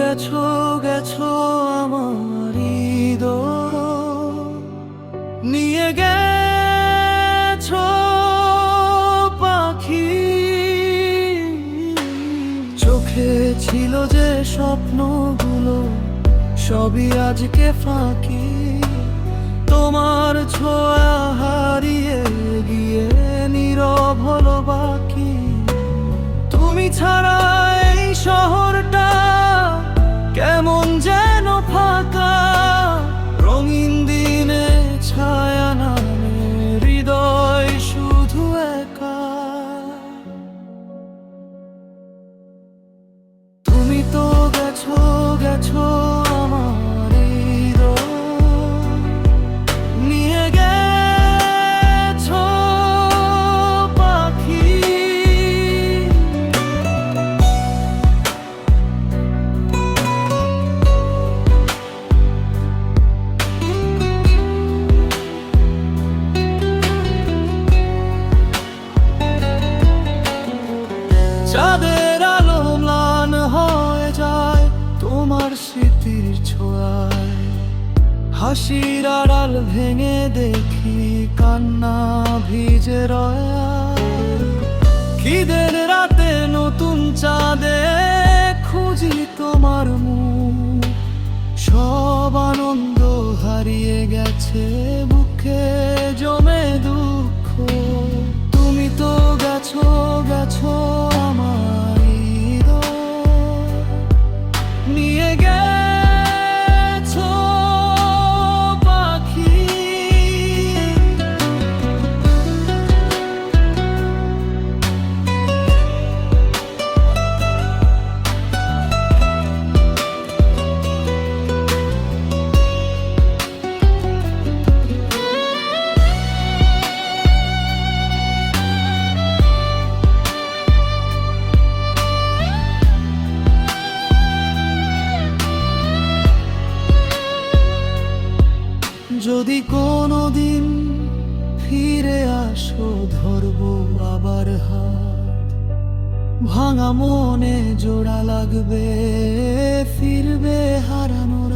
গেছো গেছো আমার হৃদয় নিয়ে গেছো পাখি। চোখে ছিল যে স্বপ্নগুলো সবই আজকে ফাঁকি। তোমার ছোঁয়া হারিয়ে গিয়ে নীরব হলো বাকি। তুমি ছাড়া এই শহরটা কেমন যেন ফাঁকা। রঙিন দিনে ছায়া নামে হৃদয় শুধু একা। তুমি তো গেছো গেছো আমার হৃদয় নিয়ে গেছো পাখি। চাঁদের আলো ম্লান হয়ে যায় তোমার স্মৃতির ছোঁয়ায়। হাসির আড়াল ভেঙে দেখি কান্না ভিজে রয়। খিদের রাতে নতুন চাঁদে খুঁজি তোমার মুখ। সব আনন্দ হারিয়ে গেছে বুকে জমে দুঃখ। তুমি তো গেছো গেছো আমার হৃদয় নিয়ে গেছো পাখি। যদি কোনোদিন ফিরে আসো ধরবো আবার হাত। ভাঙা মনে জোড়া লাগবে ফিরবে হারানোর